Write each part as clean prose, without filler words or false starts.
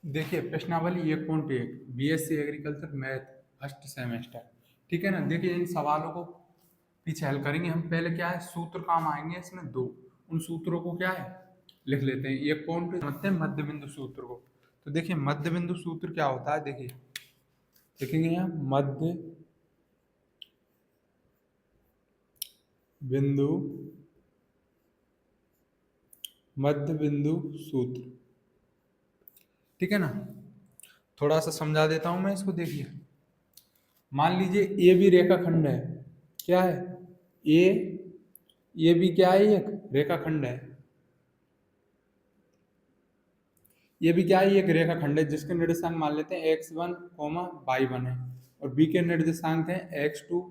देखिए प्रश्नावली 1.1 BSc agriculture math first semester. ठीक है ना। देखिए इन सवालों को पीछे हल करेंगे हम। पहले क्या है, सूत्र काम आएंगे इसमें दो। उन सूत्रों को क्या है लिख लेते हैं। 1 समझते हैं मध्य बिंदु सूत्र को। तो देखिए मध्य बिंदु सूत्र क्या होता है, देखिए लिखेंगे यहाँ बिंदु मध्य बिंदु सूत्र। ठीक है ना। थोड़ा सा समझा देता हूं मैं इसको। देखिए मान लीजिए ए भी रेखाखंड है। क्या है, ए ये भी क्या है, एक रेखाखंड है। ये भी क्या है, एक रेखाखंड है जिसके निर्देशांक मान लेते हैं x1, y1 है और b के निर्देशांक हैं x2,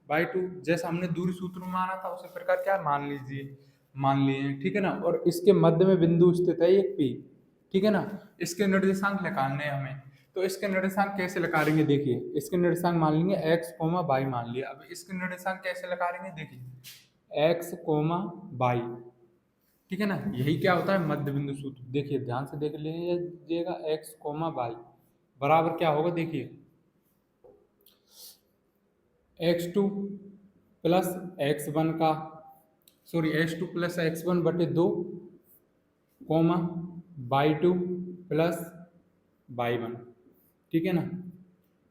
y2। जैसा हमने दूरी सूत्र में माना था उसी प्रकार क्या मान लीजिए, मान लिए हैं। ठीक है ना। और इसके मध्य में बिंदु स्थित है एक p। ठीक है ना। इसके निर्देशांक निकालने हैं हमें। तो इसके निर्देशांक कैसे निकालेंगे, देखिए इसके निर्देशांक मान लेंगे x, y मान लिया। अब इसके निर्देशांक कैसे निकालेंगे, देखिए x, y। ठीक है ना। यही क्या होता है मध्य बिंदु सूत्र। देखिए ध्यान से देख लीजिएगा, x, y बराबर क्या होगा, देखिए x2 प्लस x1 का x2 प्लस x1 बटे 2, y2 प्लस y1। ठीक है ना।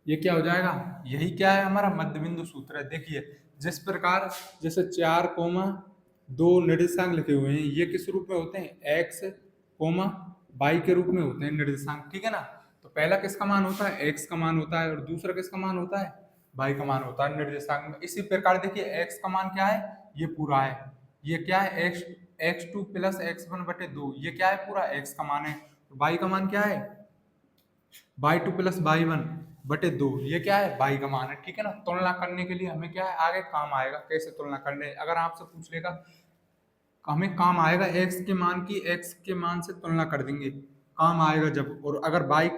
ये क्या हो जाएगा, यही क्या है हमारा मध्य बिंदु सूत्र है। देखिए जिस प्रकार जैसे 4, 2 निर्देशांक लिखे हुए हैं, ये किस रूप में होते हैं, x, y के रूप में होते हैं निर्देशांक। ठीक है ना। तो पहला किसका मान होता है, x का मान होता है और दूसरा किसका मान होता है, y का मान होता है निर्देशांक में। इसी प्रकार देखिए x का मान क्या है, ये पूरा है। ये क्या है, x2 प्लस x1 बटे 2, ये क्या है, पूरा x का मान है। y का मान क्या है, y2 प्लस y1 बटे 2, ये क्या है, y का मान है। ठीक है ना। तुलना करने के लिए हमें क्या है, आगे काम आएगा कैसे तुलना करने। अगर आपसे पूछ लेगा, हमें काम आएगा x के मान की x के मान से तुलना कर देंगे, काम आएगा जब। और अगर y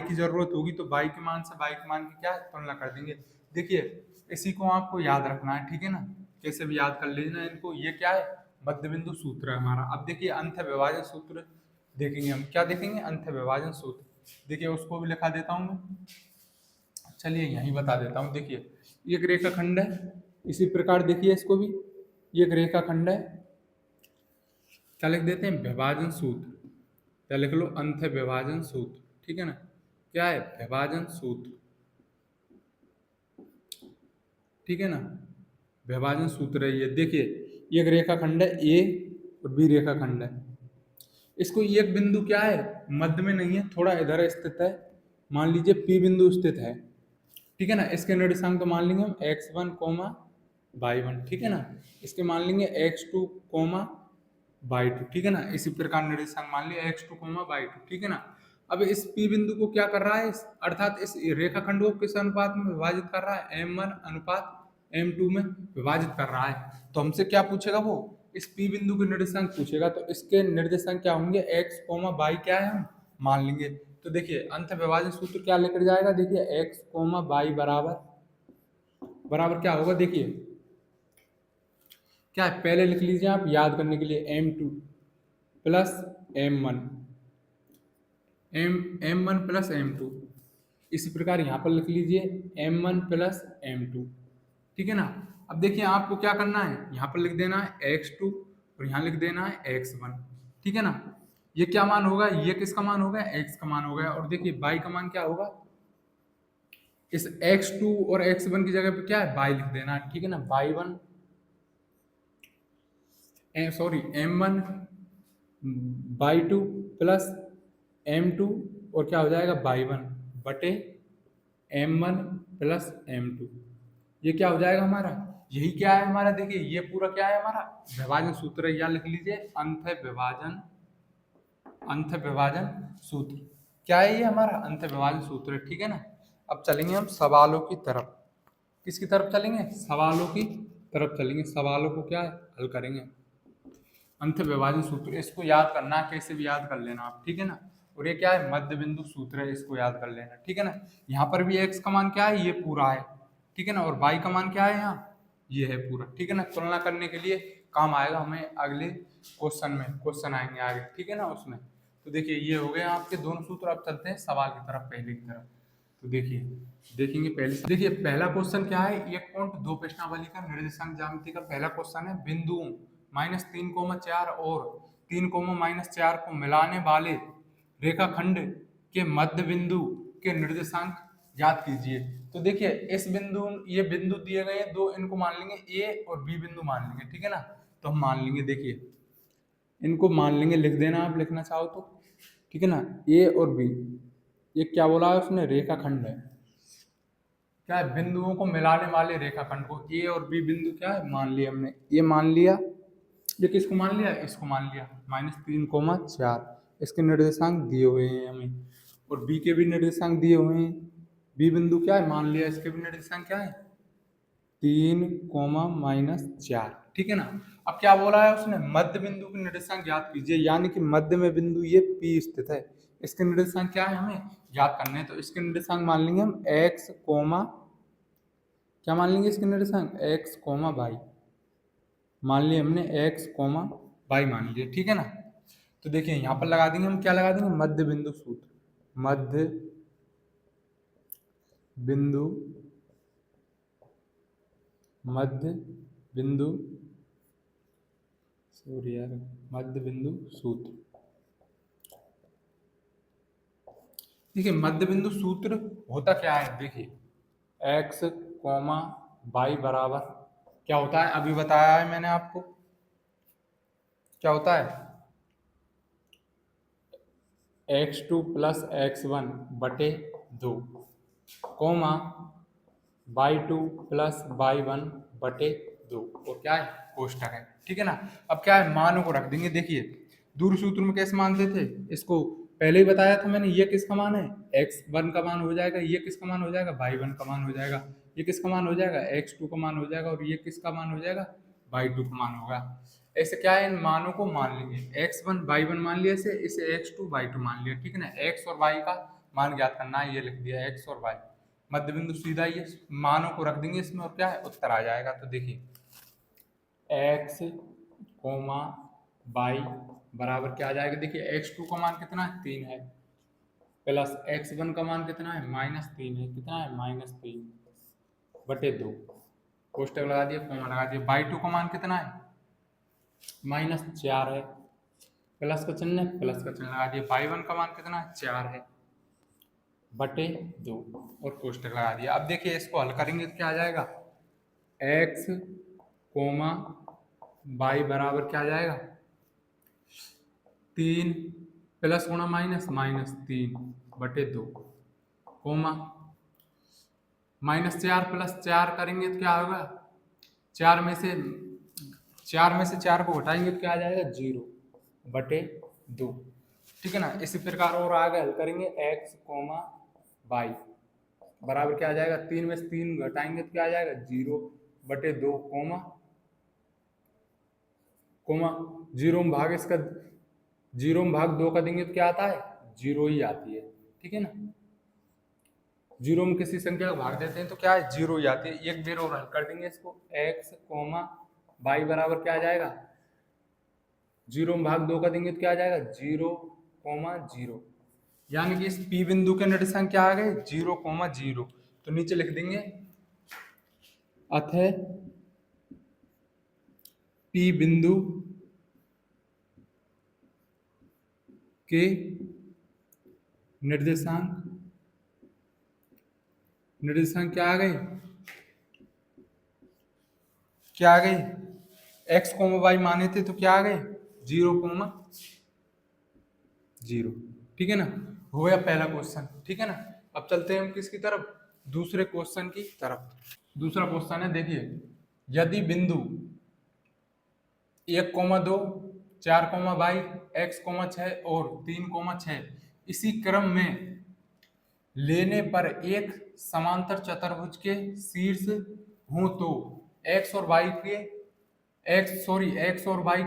की जरूरत होगी तो y के मान से y के मान की क्या है, तुलना कर देंगे। देखिए इसी को आपको याद रखना है। ठीक है ना। कैसे भी याद कर लेना इनको। ये क्या है, मध्य बिंदु सूत्र है हमारा। अब देखिए अंत विभाजन सूत्र देखेंगे हम। क्या देखेंगे, अंत विभाजन सूत्र। देखिए उसको भी लिखा देता हूँ मैं। चलिए यहीं बता देता हूँ। देखिए एक रेखाखंड है, इसी प्रकार देखिए इसको भी, ये एक रेखाखंड है। क्या लिख देते हैं, विभाजन सूत्र। क्या लिख लो, अंत विभाजन सूत्र। ठीक है ना। क्या है, विभाजन सूत्र। ठीक है ना। विभाजन सूत्र है ये। देखिए ये एक रेखाखंड है ए और बी रेखाखंड है। इसको एक बिंदु क्या है, मध्य में नहीं है, थोड़ा इधर स्थित है। मान लीजिए पी बिंदु स्थित है। ठीक है ना। इसके निर्देशांक तो मान लेंगे हम x1, y1। ठीक है ना। इसके मान लेंगे x2, y2। ठीक है ना। इसी प्रकार निर्देशांक मान लिया x2, y2। ठीक है ना। अब इस P बिंदु को क्या कर रहा है, अर्थात इस रेखाखंड को किस अनुपात में विभाजित कर रहा है, m1 अनुपात m2 में विभाजित कर रहा है। तो हमसे क्या पूछेगा, वो इस P बिंदु के निर्देशांक पूछेगा। तो इसके निर्देशांक क्या होंगे, x, y क्या है हम मान लेंगे। तो देखिए अंत विभाजन सूत्र क्या लेकर जाएगा, देखिए x, y बराबर क्या होगा, देखिए क्या है, पहले लिख लीजिए आप याद करने के लिए, m2 plus m1, m1 plus m2। इसी प्रकार यहाँ पर लिख लीजिए m1 प्लस m2। ठीक है ना। अब देखिए आपको क्या करना है, यहाँ पर लिख देना है x2 और यहाँ लिख देना है x1। ठीक है ना। ये क्या मान होगा, ये किसका मान होगा, x का मान हो गया। और देखिए y का मान क्या होगा, इस x2 और x1 की जगह पे क्या है, y लिख देना। ठीक है ना। y1 sorry m1 y2 plus m2 और क्या हो जाएगा y1 बटे m1 प्लस m2। ये क्या हो जाएगा हमारा, यही क्या है हमारा, देखिए ये पूरा क्या है हमारा विभाजन सूत्र है। या लिख लीजिए अंत विभाजन सूत्र। क्या है ये हमारा अंत विभाजन सूत्र है। ठीक है ना। अब चलेंगे हम सवालों की तरफ। किसकी तरफ चलेंगे, सवालों की तरफ चलेंगे। सवालों को क्या है, हल करेंगे। अंत विभाजन सूत्र, इसको याद करना है, कैसे भी याद कर लेना आप। ठीक है ना। और ये क्या है, मध्य बिंदु सूत्र है, इसको याद कर लेना। ठीक है ना। यहाँ पर भी x का मान क्या है, ये पूरा है। ठीक है ना। और y का मान क्या है, यहाँ ये है पूरा। ठीक है ना। तुलना करने के लिए काम आएगा हमें अगले क्वेश्चन में, क्वेश्चन आएंगे आगे। ठीक है ना उसमें। तो तो देखिए ये हो गए आपके दोनों सूत्र। अब चलते हैं सवाल की तरफ, पहले की तरफ। तो देखिए देखेंगे पहले, देखिए पहला क्वेश्चन क्या है, एक पॉइंट दो प्रश्नावली का निर्देशांक ज्यामिति का पहला क्वेश्चन है। बिंदुओं -3,4 और 3,-4 को मिलाने वाले रेखाखंड के मध्य बिंदु के निर्देशांक ज्ञात कीजिए। तो देखिए इस बिंदु, ये बिंदु दिए गए हैं दो, इनको मान लेंगे ए और बी बिंदु मान लेंगे, ठीक है ना। तो हम मान लेंगे, देखिए इनको मान लेंगे, लिख देना आप लिखना चाहो तो, ठीक है ना। ए और बी, ये क्या बोला है उसने, रेखाखंड है। क्या है, बिंदुओं को मिलाने वाले रेखाखंड को ए और बी बिंदु क्या है मान लिया हमने, ये मान लिया। ये किसको मान लिया, इसको मान लिया, -3,4 इसके निर्देशांक दिए हुए हैं हमें, और बी के भी निर्देशांक दिए हुए हैं। बी बिंदु क्या है मान लिया, इसके भी निर्देशांक क्या है 3,-4, ठीक है ना। अब क्या बोला है उसने, मध्य बिंदु के निर्देशांक ज्ञात कीजिए, यानी कि मध्य में बिंदु ये P स्थित है, इसके निर्देशांक क्या है हमें ज्ञात करने हैं। तो इसके निर्देशांक मान लेंगे हम x, क्या मान लेंगे इसके निर्देशांक x, y मान लिया हमने, x, y मान लिया, ठीक है ना। तो देखिए यहाँ पर लगा देंगे हम, क्या लगा देंगे, मध्य बिंदु सूत्र, मध्य बिंदु, मध्य बिंदु, सॉरी यार, मध्य बिंदु सूत्र। देखिए मध्य बिंदु सूत्र होता क्या है, देखिए x, y बराबर क्या होता है, अभी बताया है मैंने आपको, क्या होता है x2 + x1 बटे 2, y2 + y1 बटे 2, और क्या है कोष्टक है, ठीक है ना। अब क्या है, मानों को रख देंगे। देखिए दूर सूत्र में कैसे मानते थे, इसको पहले ही बताया था मैंने, ये किसका मान है x1 का मान हो जाएगा, ये किसका मान हो जाएगा y1 का मान हो जाएगा, ये किसका मान हो जाएगा x2 का मान हो जाएगा, और ये किसका मान हो जाएगा y2 का मान होगा। ऐसे क्या है, इन मानों को मान लेंगे, x1 y1 मान लिया, इसे x2 y2 मान लिया, ठीक है ना। x और y का मान ज्ञात करना है, ये लिख दिया x और y, मध्य बिंदु सीधा ये मानों को रख देंगे इसमें, और क्या है उत्तर आ जाएगा। तो देखिए x, y बराबर क्या आ जाएगा, देखिए x2 का मान कितना है 3 है, प्लस x1 का मान कितना है -3 है, कितना है -3 बटे 2, कोष्टक लगा दिया, कोमा लगा दिया। y2 का मान कितना है -4 है, प्लस का चिन्ह लगा दिया। y1 का मान कितना है 4 है बटे 2, और कोष्टक लगा दिया। अब देखिए इसको हल करेंगे तो क्या आ जाएगा, x, y बराबर क्या आ जाएगा 3 प्लस गुणा माइनस -3 बटे 2, -4 + 4 करेंगे तो क्या होगा, 4 में से 4 को घटाएंगे तो क्या आ जाएगा 0 बटे 2, ठीक है ना। इसी प्रकार और आगे हल करेंगे, x, y बराबर क्या आ जाएगा, 3 में से 3 घटाएंगे तो क्या आ जाएगा 0 बटे 2, 0 में भाग इसका, 0 में भाग 2 का देंगे तो क्या आता है 0 ही आती है, ठीक है ना। 0 में किसी संख्या को भाग देते हैं तो क्या है 0 ही आती है। एक बेर और हल कर देंगे इसको, x, y बराबर क्या आ जाएगा, 0 में भाग 2 का देंगे तो क्या आ जाएगा 0, 0, यानी कि इस P बिंदु के निर्देशांक क्या आ गए 0, 0। तो नीचे लिख देंगे, अतः P बिंदु के निर्देशांक क्या आ गए, x, y माने थे तो क्या आ गए 0, 0, ठीक है ना। हो गया पहला क्वेश्चन, ठीक है ना। अब चलते हैं हम किसकी तरफ, दूसरे क्वेश्चन की तरफ। दूसरा क्वेश्चन है, देखिए यदि बिंदु 1, 2, 4, y, x, 6 और 3, 6 इसी क्रम में लेने पर एक समांतर चतुर्भुज के शीर्ष हो तो x और y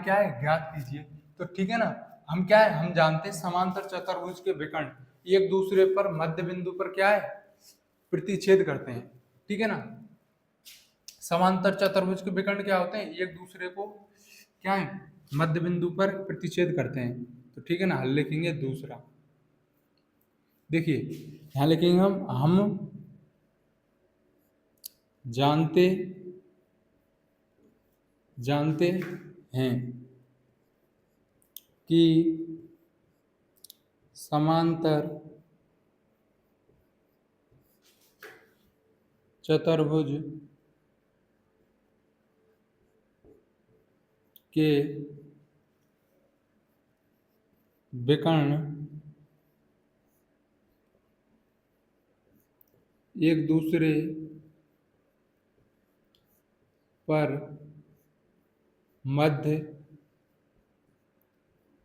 क्या है ज्ञात कीजिए। तो ठीक है ना, हम क्या है, हम जानते हैं समांतर चतुर्भुज के विकर्ण एक दूसरे पर मध्य बिंदु पर क्या है प्रतिच्छेद करते हैं, ठीक है ना। समांतर चतुर्भुज के विकर्ण क्या होते हैं, एक दूसरे को क्या है मध्य बिंदु पर प्रतिच्छेद करते हैं। तो ठीक है ना, हल लिखेंगे दूसरा। देखिए यहाँ लिखेंगे हम जानते जानते हैं कि समांतर चतुर्भुज के विकर्ण एक दूसरे पर मध्य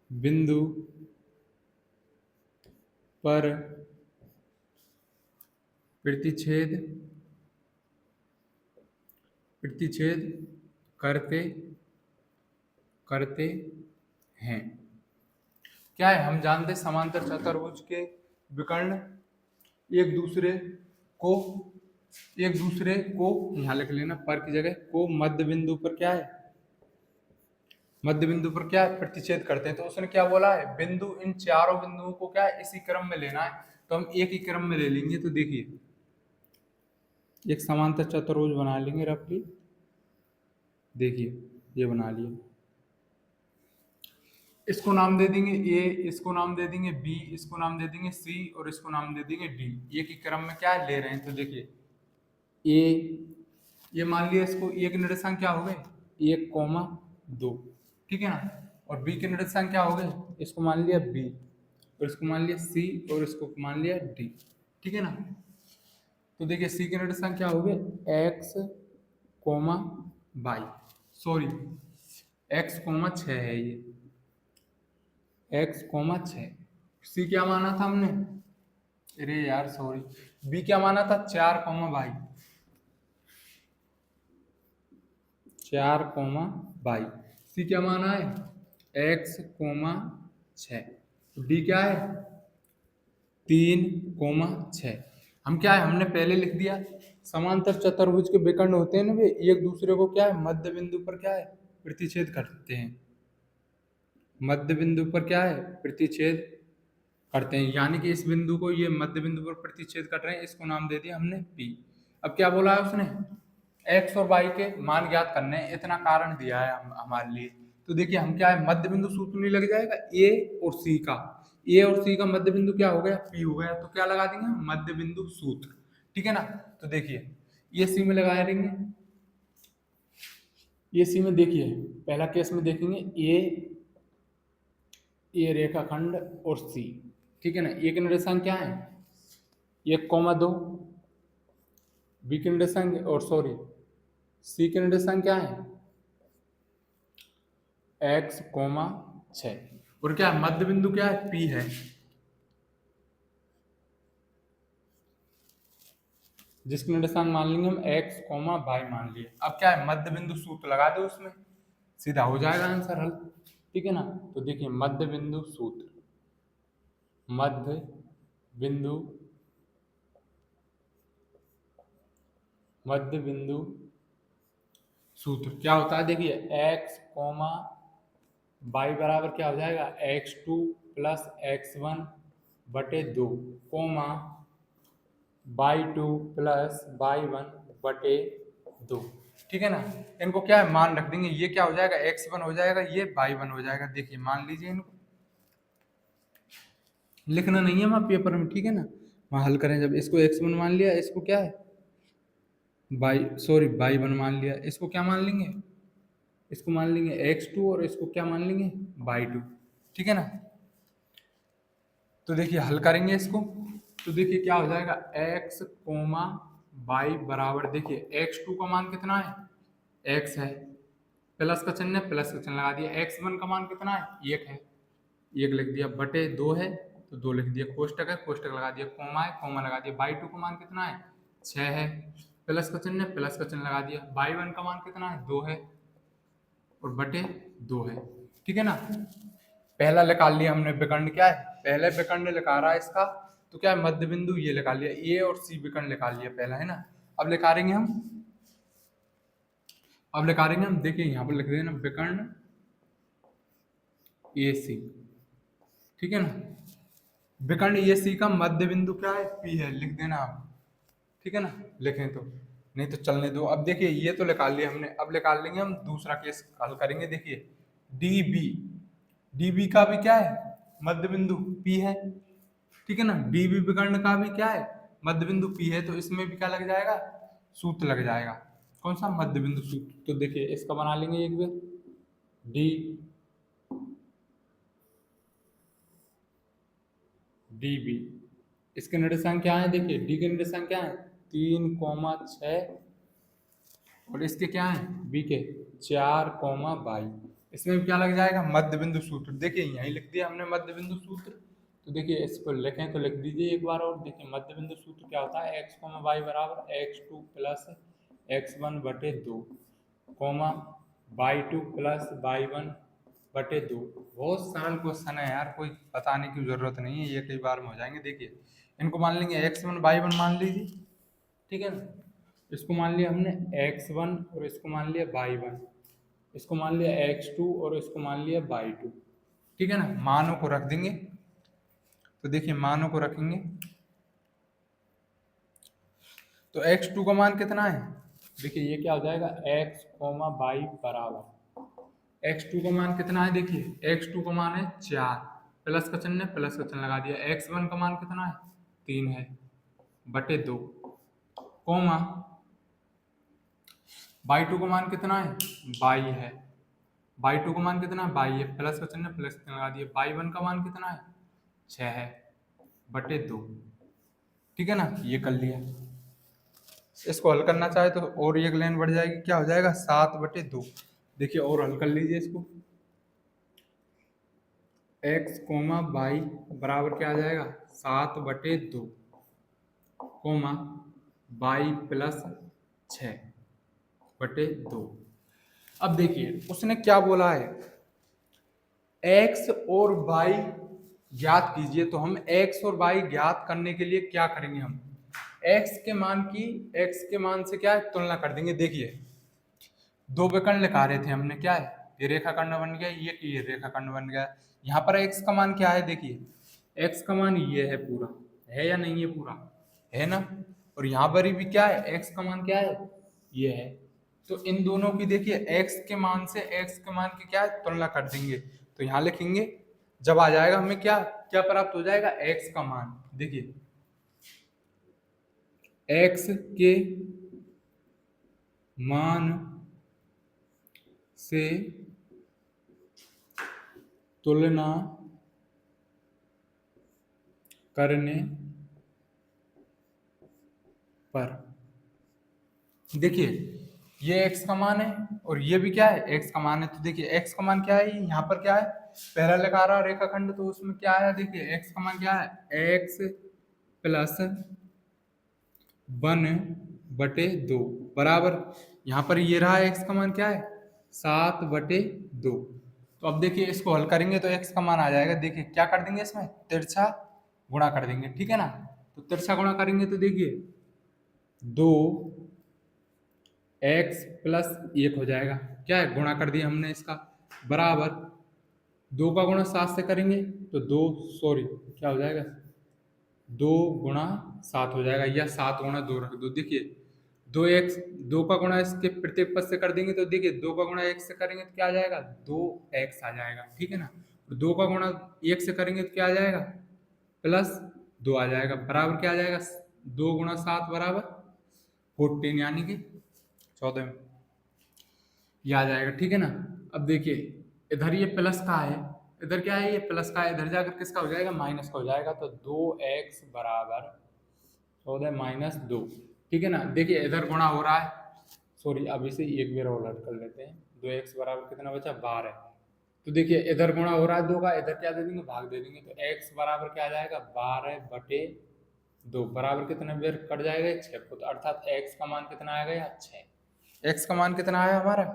बिंदु पर प्रतिच्छेद प्रतिच्छेद करते करते हैं। क्या है, हम जानते समांतर चतुर्भुज के विकर्ण एक दूसरे को यहाँ लिख लेना, पर की जगह को मध्य बिंदु पर क्या है, मध्य बिंदु पर क्या है, प्रतिच्छेद करते हैं। तो उसने क्या बोला है, बिंदु, इन चारों बिंदुओं को क्या है, इसी क्रम में लेना है। तो हम एक ही क्रम में ले लेंगे। तो देखिए एक समांतर चतुर्भुज बना लेंगे रफली। देखिए ये बना लिया, इसको नाम दे देंगे ए, इसको नाम दे देंगे बी, इसको नाम दे देंगे सी और इसको नाम दे देंगे डी। एक ही क्रम में क्या है ले रहे हैं। तो देखिए ए, ये मान लिया, इसको ए के निर्देशांक क्या हो गए, 1,2, ठीक है ना। और बी के निर्देशांक क्या हो गए, इसको मान लिया बी और इसको मान लिया सी और इसको मान लिया डी, ठीक है ना। तो देखिए सी के निर्देशांक क्या हो गए, X comma Y, sorry X comma 6 है ये, एक्स कोमा 6। सी क्या माना था हमने, अरे यार सॉरी, बी क्या माना था 4 कोमा वाई, 4 कोमा वाई। सी क्या माना है, एक्स कोमा 6। डी क्या है 3 कोमा 6। हम क्या है, हमने पहले लिख दिया समांतर चतुर्भुज के विकर्ण होते हैं ना वे, एक दूसरे को क्या है मध्य बिंदु पर क्या है प्रतिच्छेद करते हैं, मध्य बिंदु पर क्या है प्रतिच्छेद करते हैं। यानी कि इस बिंदु को, ये मध्य बिंदु पर प्रतिच्छेद कर रहे हैं, इसको नाम दे दिया हमने पी। अब क्या बोला है उसने, एक्स और वाई के मान ज्ञात करने हैं, इतना कारण दिया है हमारे लिए। तो देखिए हम क्या है, मध्य बिंदु सूत्र नहीं लग जाएगा ए और सी का, ए और सी का मध्य बिंदु क्या हो गया, पी हो गया। तो क्या लगा देंगे मध्य बिंदु सूत्र, ठीक है ना। तो देखिए ये सी में लगा देंगे, ये सी में देखिए पहला केस में देखेंगे ए रेखाखंड और सी, ठीक है ना। ए के निर्देशांक क्या है 1,2, बी के निर्देशांक और सॉरी सी के निर्देशांक क्या है x, 6 और क्या है मध्य बिंदु क्या है P है, जिसके निर्देशांक मान लेंगे हम x, y मान लिए। अब क्या है मध्य बिंदु सूत्र लगा दो उसमें, सीधा हो जाएगा आंसर हल, ठीक है ना। तो देखिए मध्य बिंदु सूत्र, मध्य बिंदु सूत्र क्या होता है, देखिए x, y बराबर क्या हो जाएगा x2 प्लस x1 बटे 2 कोमा y2 प्लस y1 बटे 2, ठीक है ना। इनको क्या है मान रख देंगे, ये क्या हो जाएगा x1 हो जाएगा, ये y1 हो जाएगा। देखिए मान लीजिए, इनको लिखना नहीं है वहाँ पेपर में, ठीक है ना। वहाँ हल करें जब, इसको x1 मान लिया, इसको क्या है y1 मान लिया, इसको क्या मान लेंगे, इसको मान लेंगे x2 और इसको क्या मान लेंगे y2, ठीक है ना। तो देखिए हल करेंगे इसको, तो देखिए क्या हो जाएगा x, y बराबर, देखिए x2 का मान कितना है x है, प्लस का चिन्ह है, प्लस का चिन्ह लगा दिया। x1 का मान कितना है 1 है, 1 लिख दिया, बटे 2 है तो 2 लिख दिया, कोष्टक है, कोष्टक लगा दिया, कोमा है, कोमा लगा दिया। y2 का मान कितना है 6 है, प्लस का चिन्ह है, प्लस का चिन्ह लगा दिया। y1 का मान कितना है 2 है और बटे 2 है, ठीक है ना। पहला निकाल लिया हमने विकर्ण, क्या है पहले विकर्ण लिखा रहा है इसका, तो क्या है मध्य बिंदु ये निकाल लिया, ए और सी विकर्ण निकाल लिया पहला, है ना। अब निकालेंगे हम, देखिए यहाँ पर लिख देना विकर्ण ए सी, ठीक है ना। विकर्ण ये सी का मध्य बिंदु क्या है, पी है, लिख देना आप। ठीक है ना, लिखें तो, नहीं तो चलने दो। अब देखिए ये तो निकाल लिया हमने, अब निकाल लेंगे हम दूसरा केस हल करेंगे। देखिए डी बी, डी बी का भी क्या है, मध्य बिंदु पी है। ठीक है ना, डी बी विकर्ण का भी क्या है, मध्य बिंदु पी है। तो इसमें भी क्या लग जाएगा, सूत्र लग जाएगा। कौन सा, मध्य बिंदु सूत्र। तो देखिए इसका बना लेंगे एक बार, डी डी बी, इसके निर्देशांक क्या है, देखिए डी के निर्देशांक क्या है, 3,6, और इसके क्या है, बी के 4,22। इसमें क्या लग जाएगा, मध्य बिंदु सूत्र। देखिए यही लिख दिया हमने मध्य बिंदु सूत्र। तो देखिए इसको लिखें तो लिख दीजिए एक बार और। देखिए मध्य बिंदु सूत्र क्या होता है, x, y बराबर x2 प्लस x1 बटे 2, y2 प्लस y1 बटे 2। बहुत सरल क्वेश्चन है यार, कोई बताने की जरूरत नहीं है, ये कई बार में हो जाएंगे। देखिए इनको मान लेंगे x1 y1 मान लीजिए, ठीक है ना। इसको मान लिया हमने x1 और इसको मान लिया y1, इसको मान लिया x2 और इसको मान लिया y2। ठीक है ना, मानों को रख देंगे। तो देखिए मानों को रखेंगे तो x2 का मान कितना है, देखिए ये क्या हो जाएगा, x, y बराबर x2 का मान कितना है, देखिए x2 का मान है 4, प्लस का चिन्ह है, प्लस का चिन्ह लगा दिया। x1 का मान कितना है, 3 है, बटे 2, कोमा y2 का मान कितना है, y है, y2 का मान कितना है, y है, प्लस का चिन्ह, प्लस का चिन्ह लगा दिया। y1 का मान कितना है, 6 है, बटे 2। ठीक है ना, ये कर लिया। इसको हल करना चाहे तो और एक लाइन बढ़ जाएगी, क्या हो जाएगा, 7/2। देखिए और हल कर लीजिए इसको, x, y बराबर क्या आ जाएगा, 7/2, y प्लस 6/2। अब देखिए उसने क्या बोला है, x और y ज्ञात कीजिए। तो हम x और y ज्ञात करने के लिए क्या करेंगे, हम x के मान से क्या है, तुलना कर देंगे। देखिए दो विकर्ण लिखा रहे थे हमने, क्या है, ये रेखाखंड बन गया, ये रेखाखंड बन गया। यहाँ पर x का मान क्या है, देखिए x का मान ये है पूरा, है या नहीं है, पूरा है ना। और यहाँ पर भी क्या है, x का मान क्या है, ये है। तो इन दोनों की देखिए x के मान से x के मान की क्या है, तुलना कर देंगे। तो यहाँ लिखेंगे, जब आ जाएगा हमें क्या क्या प्राप्त हो जाएगा, x का मान। देखिए x के मान से तुलना करने पर, देखिए ये x का मान है और ये भी क्या है, x का मान है। तो देखिए x का मान क्या है, यहाँ पर क्या है, पहला लगा रहा रेखाखंड, तो उसमें क्या आया, देखिए x का मान क्या है, x प्लस 1/2 बराबर, यहाँ पर ये रहा x का मान क्या है, 7/2। तो अब देखिए इसको हल करेंगे तो x का मान आ जाएगा। देखिए क्या कर देंगे, इसमें तिरछा गुणा कर देंगे। ठीक है ना, तो तिरछा गुणा करेंगे तो देखिए 2x+1 हो जाएगा, क्या है, गुणा कर दिया हमने इसका, बराबर 2 का गुणा 7 से करेंगे तो 2, सॉरी क्या हो जाएगा, 2 गुणा 7 हो जाएगा, या 7 गुणा 2 रख दो। देखिए 2 का गुणा इसके प्रत्येक पद से कर देंगे तो देखिए 2 का गुणा 1 से करेंगे तो क्या आ जाएगा, 2x आ जाएगा। ठीक है ना, 2 का गुणा 1 से करेंगे तो क्या आ जाएगा, +2 आ जाएगा, बराबर क्या आ जाएगा, 2 गुणा 7 बराबर 14, यानी कि 14 ये आ जाएगा। ठीक है ना, अब देखिए इधर ये प्लस का है, इधर क्या है, ये प्लस का है, इधर जाकर किसका हो जाएगा, माइनस का हो जाएगा। तो 2x बराबर 14 - 2। ठीक है ना, देखिए इधर गुणा हो रहा है, सॉरी अब इसे एक बार और उलट कर लेते हैं। 2x बराबर कितना बचा, 12। तो देखिए इधर गुणा हो रहा है 2 का, इधर क्या दे देंगे, भाग दे देंगे। तो x बराबर क्या आ जाएगा, 12/2 बराबर कितने बेर कट जाएगा, 6 को। तो अर्थात x का मान कितना आ गया, 6। x का मान कितना आया हमारा,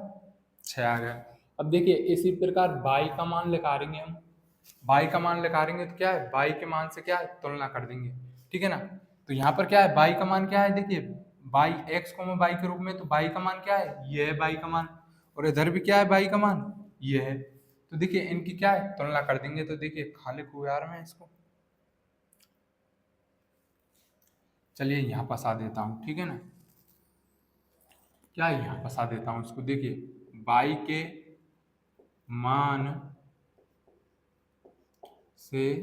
6 आ गया। अब देखिए इसी प्रकार y का मान निकालेंगे हम, y का मान निकालेंगे तो क्या है, y के मान से क्या है, तुलना कर देंगे। ठीक है ना, तो यहाँ पर क्या है, y का मान क्या है, देखिए y x, y के रूप में, तो y का मान क्या है, ये है y का मान, और इधर भी क्या है, y का मान ये है। तो देखिए इनकी क्या है, तुलना कर देंगे तो देखिए खालिक हुए यार मैं इसको, चलिए यहाँ फंसा देता हूँ, ठीक है ना, क्या यहाँ फंसा देता हूँ इसको। देखिए बाई के मान से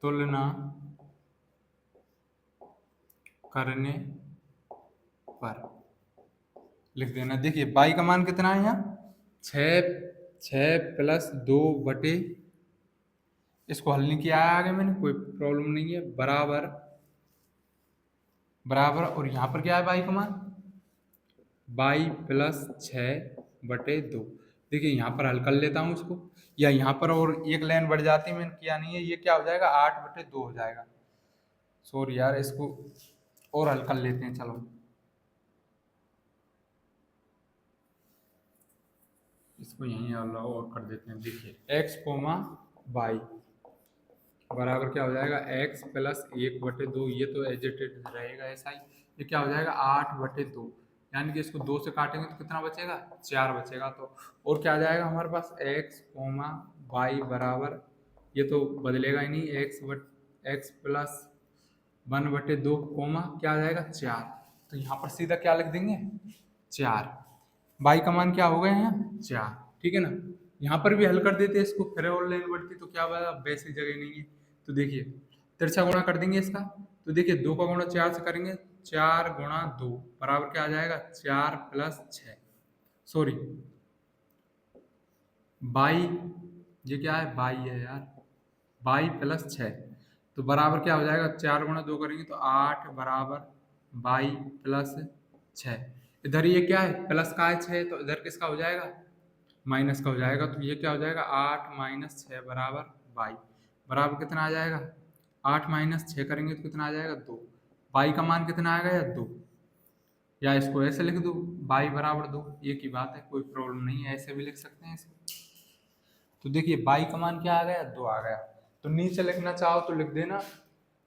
तुलना करने पर लिख देना। देखिए बाई का मान कितना है यहाँ, 6 + 2 बटे, इसको हल नहीं किया है आगे मैंने, कोई प्रॉब्लम नहीं है, बराबर बराबर, और यहाँ पर क्या है बाई का मान, 22 + 6/2। देखिए यहाँ पर हल कर लेता हूँ इसको, या यहाँ पर और एक लाइन बढ़ जाती है, मैंने किया नहीं है, ये क्या हो जाएगा 8/2 हो जाएगा। सॉरी यार, इसको और हल कर लेते हैं, चलो इसको यहीं और कर देते हैं। देखिए x, y बराबर क्या हो जाएगा, x + 1/2, ये तो एज इट इज रहेगा ऐसा ही, ये क्या हो जाएगा 8/2, यानी कि इसको 2 से काटेंगे तो कितना बचेगा, 4 बचेगा। तो और क्या आ जाएगा हमारे पास, x, y बराबर, ये तो बदलेगा ही नहीं, x + 1/2 क्या आ जाएगा 4, तो यहाँ पर सीधा क्या लिख देंगे 4, बाई का मान क्या हो गया यहाँ 4, ठीक है ना। यहाँ पर भी हल कर देते इसको, फिर और लाइन बढ़ती तो क्या होगा, वैसी जगह नहीं है, तो देखिए तिरछा गुणा कर देंगे इसका, तो देखिए 2 का गुणा 4 से करेंगे, 4 × 2 बराबर क्या आ जाएगा 4 + 6, सॉरी बाई, ये क्या है बाई है यार, बाई + 6, तो बराबर क्या हो जाएगा, 4 × 2 करेंगे तो 8 बराबर बाई + 6, इधर ये क्या है प्लस का है 6, तो इधर किसका हो जाएगा माइनस का हो जाएगा, तो ये क्या हो जाएगा 8 - 6 बराबर बाई, बराबर कितना आ जाएगा, 8 - 6 करेंगे तो कितना आ जाएगा 2, बाई का मान कितना आ गया 2, या इसको ऐसे लिख दो बाई बराबर 2, एक ही बात है, कोई प्रॉब्लम नहीं है, ऐसे भी लिख सकते हैं इसे। तो देखिए बाई का मान क्या आ गया 2 आ गया, तो नीचे लिखना चाहो तो लिख देना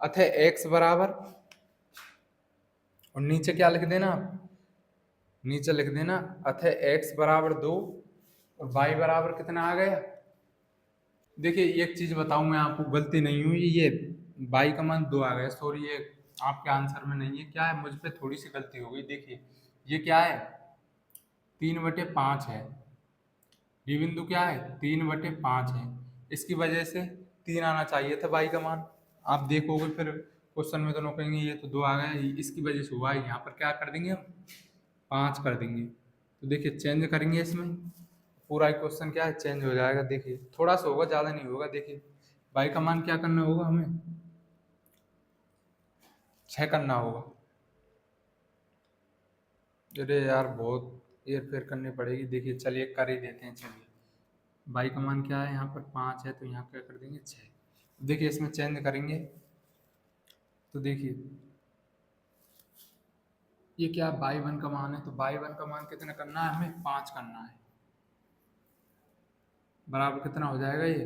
अतः x बराबर, और नीचे क्या लिख देना, नीचे लिख देना अतः x बराबर 2 और y बराबर कितना आ गया। देखिए एक चीज बताऊं मैं आपको, गलती नहीं हुई, ये y का मान 2 आ गया, सॉरी ये आपके आंसर में नहीं है, क्या है मुझ पे थोड़ी सी गलती हो गई। देखिए ये क्या है 3/5 है, ये बिंदु क्या है 3/5 है, इसकी वजह से 3 आना चाहिए था y का मान, आप देखोगे फिर क्वेश्चन में दोनों कहेंगे ये तो 2 आ गया, इसकी वजह से हुआ है, यहाँ पर क्या कर देंगे हम 5 कर देंगे। तो देखिए चेंज करेंगे इसमें, पूरा क्वेश्चन क्या है चेंज हो जाएगा। देखिए थोड़ा सा होगा, ज़्यादा नहीं होगा। देखिए y का मान क्या करना होगा, हमें 6 करना होगा। अरे यार बहुत हेर फेर करनी पड़ेगी। देखिए चलिए कर ही देते हैं, चलिए y का मान क्या है यहाँ पर 5 है, तो यहाँ क्या कर देंगे 6। देखिए इसमें चेंज करेंगे तो देखिए ये क्या y1 का मान है, तो y1 का मान कितना करना है, हमें 5 करना है, बराबर कितना हो जाएगा ये,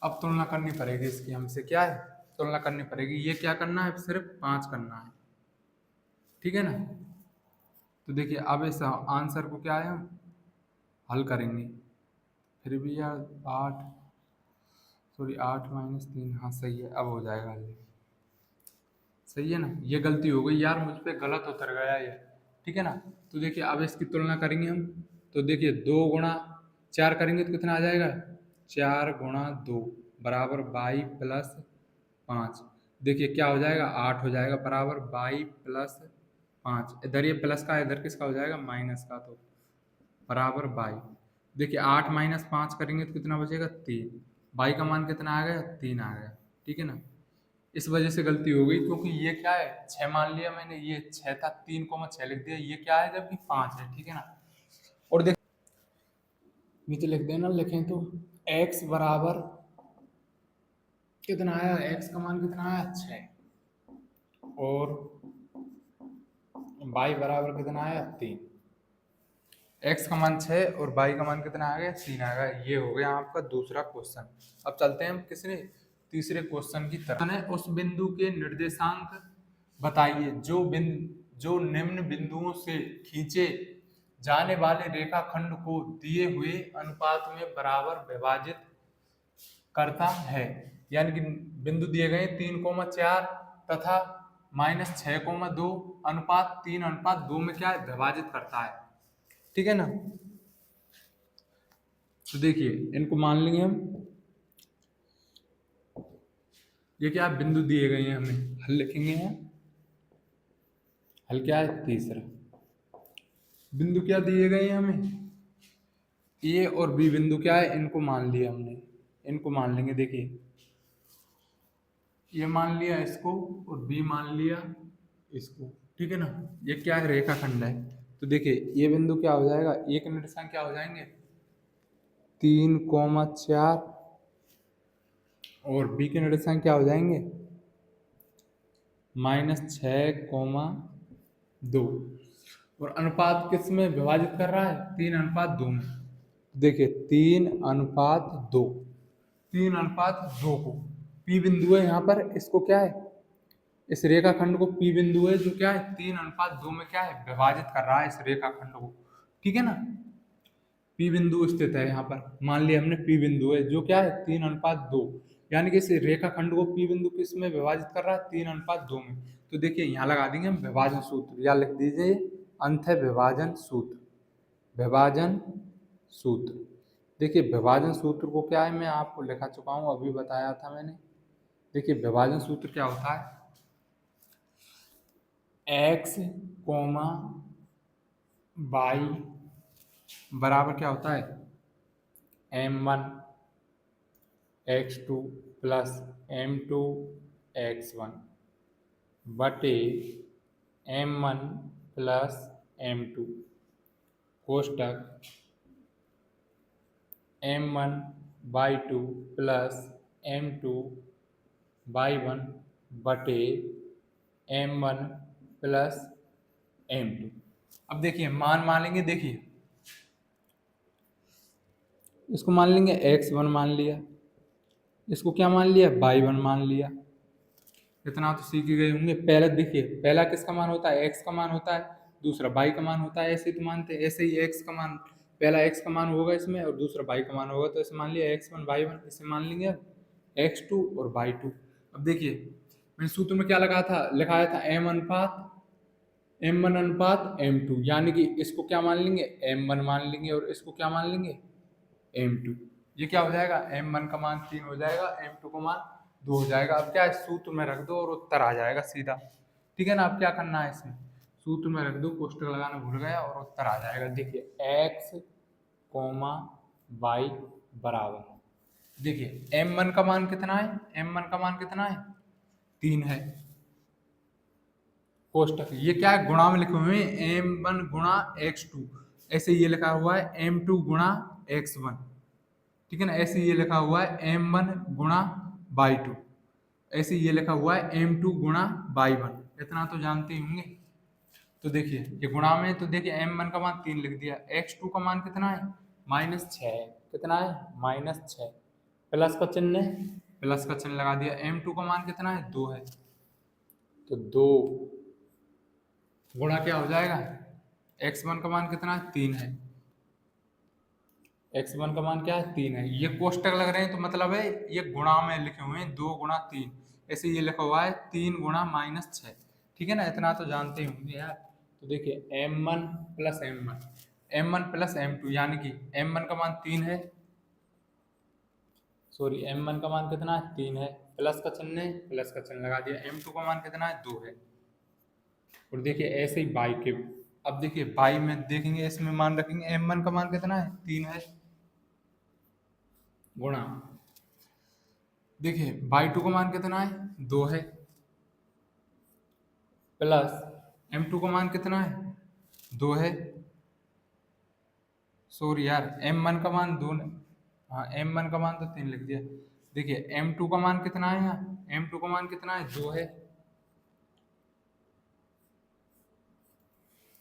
अब तुलना करनी पड़ेगी इसकी हमसे, क्या है तुलना करनी पड़ेगी, ये क्या करना है सिर्फ 5 करना है, ठीक है ना। तो देखिए अब इस आंसर को क्या है हम हल करेंगे, फिर भी यार 8 सॉरी 8 - 3, हाँ सही है, अब हो जाएगा हल, सही है ना। ये गलती हो गई यार मुझ पे, गलत उतर गया ये, ठीक है ना। तो देखिए अब इसकी तुलना करेंगे हम, तो देखिए 2 × 4 करेंगे तो कितना आ जाएगा 4 × 2 बराबर 22 + 5, देखिए क्या हो जाएगा 8 हो जाएगा, बराबर 22 + 5, इधर ये प्लस का इधर किसका हो जाएगा माइनस का, तो बराबर 22। देखिए 8 - 5 करेंगे तो कितना बचेगा 3, y का मान कितना आ गया 3 आ गया, ठीक है ना। इस वजह से गलती हो गई, क्योंकि ये क्या है 6 मान लिया मैंने, ये 6 था, 3,6 लिख दिया, ये क्या है जबकि 5 है, ठीक है ना। और देख नीचे लिख देना, लिखें तो x बराबर कितना आया, x का मान कितना आया 6, और y बराबर कितना आया 3, x का मान 6 और y का मान कितना आ गया 3 आ गया। ये हो गया आपका दूसरा क्वेश्चन। अब चलते हैं हम किसने तीसरे क्वेश्चन की तरफ। उस बिंदु के निर्देशांक बताइए जो निम्न बिंदुओं से खींचे जाने वाले रेखाखंड को दिए हुए अनुपात में बराबर विभाजित करता है। यानी कि बिंदु दिए गए 3,4 तथा -6,2 अनुपात 3:2 में क्या है, विभाजित करता है। ठीक है ना। तो देखिए इनको मान लेंगे हम, ये क्या बिंदु दिए गए हैं, हमें हल लिखेंगे यहाँ। हल क्या है, तीसरा बिंदु क्या दिए गए हैं हमें, ए और बी बिंदु क्या है, इनको मान लिया हमने, इनको मान लेंगे। देखिए ये मान लिया इसको और बी मान लिया इसको। ठीक है ना। ये क्या है, रेखाखंड है। तो देखिए ये बिंदु क्या हो जाएगा, एक निर्देशांक क्या हो जाएंगे 3,4 और बी के निर्देशांक क्या हो जाएंगे -6,2 और अनुपात किस में विभाजित कर रहा है, 3:2 में। देखिए 3:2, 3:2 को पी बिंदु है यहाँ पर, इसको क्या है, इस रेखाखंड को पी बिंदु है जो क्या है 3:2 में क्या है, विभाजित कर रहा है इस रेखाखंड को। ठीक है ना। पी बिंदु स्थित है यहाँ पर, मान लिया हमने पी बिंदु है जो क्या है 3:2, यानी कि इस रेखाखंड को पी बिंदु किस में विभाजित कर रहा है, 3:2 में। तो देखिए यहाँ लगा देंगे हम विभाजन सूत्र, या लिख दीजिए अंत है विभाजन सूत्र। विभाजन सूत्र, देखिए विभाजन सूत्र को क्या है, मैं आपको लिखा चुका हूँ, अभी बताया था मैंने। देखिए विभाजन सूत्र क्या होता है, x, y बराबर क्या होता है, m1 x2 plus m2 x1 बटे m1 plus m2 कोष्टक m1 y2 plus m2 y1 बटे m1 प्लस m2। अब देखिए मान लेंगे, देखिए इसको मान लेंगे x1 मान लिया, इसको क्या मान लिया, y1 मान लिया। इतना तो सीख गए होंगे। पहले देखिए, पहला किसका मान होता है, x का मान होता है, दूसरा y का मान होता है। ऐसे ही तो मानते हैं, ऐसे ही x का मान, पहला x का मान होगा इसमें और दूसरा y का मान होगा, तो ऐसे मान लिया x1 y1, इसे मान लेंगे अब x2 और y2। अब देखिए मैंने सूत्र में क्या लगा था, लिखाया था m1 अनुपात m2, यानी कि इसको क्या मान लेंगे m1 मान लेंगे और इसको क्या मान लेंगे m2। ये क्या हो जाएगा, m1 का मान 3 हो जाएगा, m2 का मान 2 हो जाएगा। अब क्या है, सूत्र में रख दो और उत्तर आ जाएगा सीधा। ठीक है ना। अब क्या करना है, इसमें सूत्र में रख दो, कोष्टक लगाना भूल गया और उत्तर आ जाएगा। देखिए x, y बराबर, देखिए m1 का मान कितना है, m1 का मान कितना है 3 है। कोष्टक ये क्या है, गुणा में लिखे हुए हैं, m1 गुणा x2, ऐसे ये लिखा हुआ है m2 गुणा x1। ठीक है ना। ऐसे ये लिखा हुआ है m1 गुणा y2, ऐसे ये लिखा हुआ है m2 गुणा y1। इतना तो जानते ही होंगे। तो देखिए ये गुणा में, तो देखिए m1 का मान 3 लिख दिया, x2 का मान कितना है -6 है, कितना है -6, प्लस का चिन्ह है, प्लस का चिन्ह लगा दिया। m2 का मान कितना है 2 है, तो 2 गुणा क्या हो जाएगा, x1 का मान कितना है 3 है, x1 का मान क्या है 3 है। ये कोष्टक लग रहे हैं तो मतलब है ये गुणा में लिखे हुए हैं, 2 गुणा 3, ऐसे ये लिखा हुआ है 3 गुणा -6। ठीक है ना। इतना तो जानते ही होंगे यार। तो देखिए m1 plus m1 plus m2, यानी कि m1 का मान 3 है, सॉरी m1 का मान कितना है 3 है, प्लस का चिन्ह है, प्लस का चिन्ह लगा दिया। m2 का मान कितना है 2 है। और देखिए ऐसे ही y के, अब देखिए y में देखेंगे, इसमें मान रखेंगे m1 का मान कितना है 3 है, गुणा देखिए y2 का मान कितना है 2 है, प्लस m2 का मान कितना है 2 है, सॉरी यार m1 का मान 2, हाँ m1 का मान तो 3 लिख दिया। देखिए m2 का मान कितना है, यहाँ m2 का मान कितना है 2 है,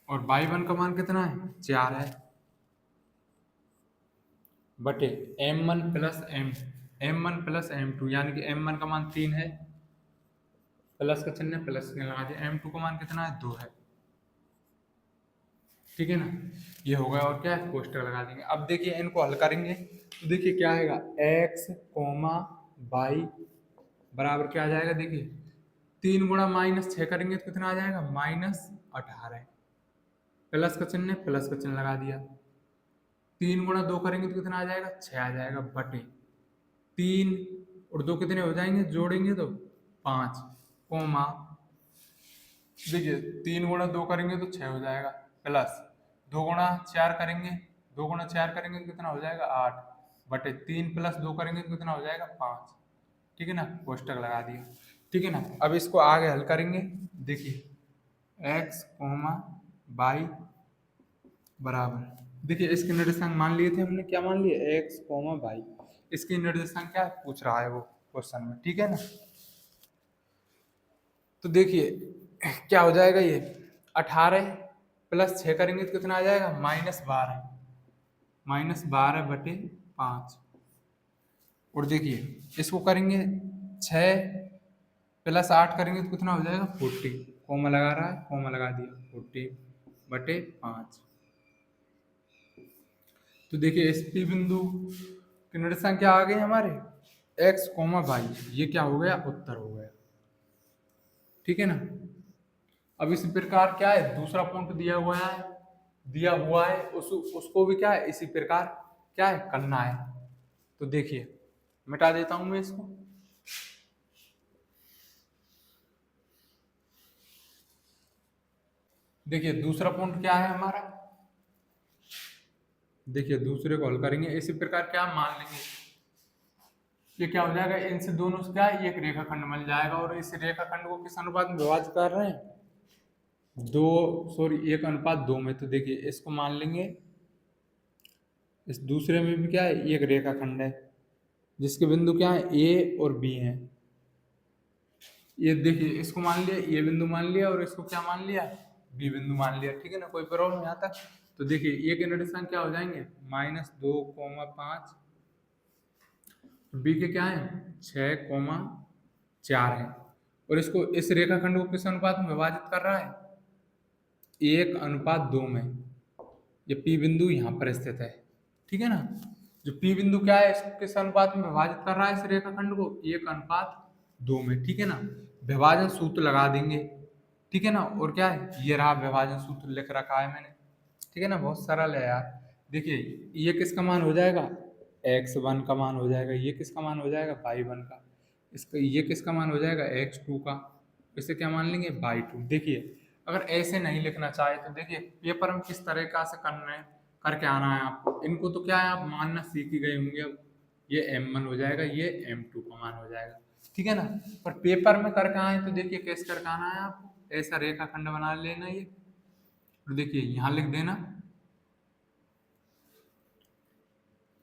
और y1 का मान कितना है 4 है, बटे m1 प्लस m2, यानी कि m1 का मान 3 है, प्लस का चिन्ह प्लस लगा दिया, m2 का मान कितना है 2 है। ठीक है ना, ये हो गया। और क्या है, कोष्टक लगा देंगे। अब देखिए इनको हल करेंगे तो देखिए क्या आएगा, एक्स कोमा वाई बराबर क्या आ जाएगा, देखिए 3 गुणा -6 करेंगे तो कितना आ जाएगा, -18। प्लस का चिन्ह है, प्लस का चिन्ह लगा दिया। 3 गुणा 2 करेंगे तो कितना आ जाएगा, 6 आ जाएगा, बटे 3 और 2 कितने हो जाएंगे, जोड़ेंगे तो 5, कोमा देखिए 3 गुणा 2 करेंगे तो 6 हो जाएगा, प्लस 2 गुणा 4 करेंगे, 2 गुणा 4 करेंगे तो कितना हो जाएगा, 8 बटे 3 + 2 करेंगे तो कितना हो जाएगा, 5। ठीक है ना, कोष्टक लगा दिया। ठीक है ना, अब इसको आगे हल करेंगे। देखिए एक्स कोमा वाई बराबर, देखिए इसके निर्देशांक मान लिए थे हमने, क्या मान लिए, एक्स कोमा वाई। इसके निर्देशांक क्या पूछ रहा है वो क्वेश्चन में, ठीक है ना। तो देखिए क्या हो जाएगा, ये 18 + 6 करेंगे तो कितना आ जाएगा, -12, -12/5। और देखिए इसको करेंगे 6 + 8 करेंगे तो कितना हो जाएगा, 40, कोमा लगा रहा है, कोमा लगा दिया, 40/5। तो देखिए इस पी बिंदु के निर्देशांक क्या आ गए हमारे, एक्स कोमा वाई, ये क्या हो गया, उत्तर हो गया। ठीक है ना। अब इसी प्रकार क्या है, दूसरा पॉइंट दिया हुआ है उसको भी क्या है, इसी प्रकार क्या है करना है। तो देखिए मिटा देता हूं मैं इसको। देखिए दूसरा पॉइंट क्या है हमारा, देखिए दूसरे को हल करेंगे इसी प्रकार, क्या मान लेंगे, ये क्या हो जाएगा, इनसे दोनों से क्या है, एक रेखाखंड बन जाएगा। और इस रेखाखंड को किस अनुपात में विभाजित कर रहे हैं, 1:2 में। तो देखिए इसको मान लेंगे, इस दूसरे में भी क्या है, एक रेखाखंड है जिसके बिंदु क्या है, ए और बी हैं। ये देखिए इसको मान लिया, ए बिंदु मान लिया, और इसको क्या मान लिया, बी बिंदु मान लिया। ठीक है ना, कोई प्रॉब्लम यहाँ तक। तो देखिए ए के निर्देशांक क्या हो जाएंगे, -2,5, बी के क्या है, 6,4 है। और इसको इस रेखाखंड को किस अनुपात में विभाजित कर रहा है, 1:2 में। ये पी बिंदु यहाँ पर स्थित है। ठीक है ना, जो पी बिंदु क्या है, इसको किस अनुपात में विभाजित कर रहा है, इस रेखाखंड को 1:2 में। ठीक है ना, विभाजन सूत्र लगा देंगे। ठीक है ना, और क्या है, ये रहा विभाजन सूत्र लिख रखा है मैंने। ठीक है ना, बहुत सरल है यार। देखिए ये किसका मान हो जाएगा, x1 का मान हो जाएगा, ये किसका मान हो जाएगा, y1 का, इसका ये किसका मान हो जाएगा, x2 का, इसे क्या मान लेंगे, y2। देखिए अगर ऐसे नहीं लिखना चाहे तो देखिए पेपर में किस तरीका से करके आना है आपको। इनको तो क्या है, आप मानना सीख ही गए होंगे। अब ये m1 हो जाएगा, ये m2 का मान हो जाएगा। ठीक है ना, पर पेपर में करके आए तो देखिए कैसे करके आना है आपको, ऐसा रेखाखंड बना लेना ये, और देखिए यहाँ लिख देना,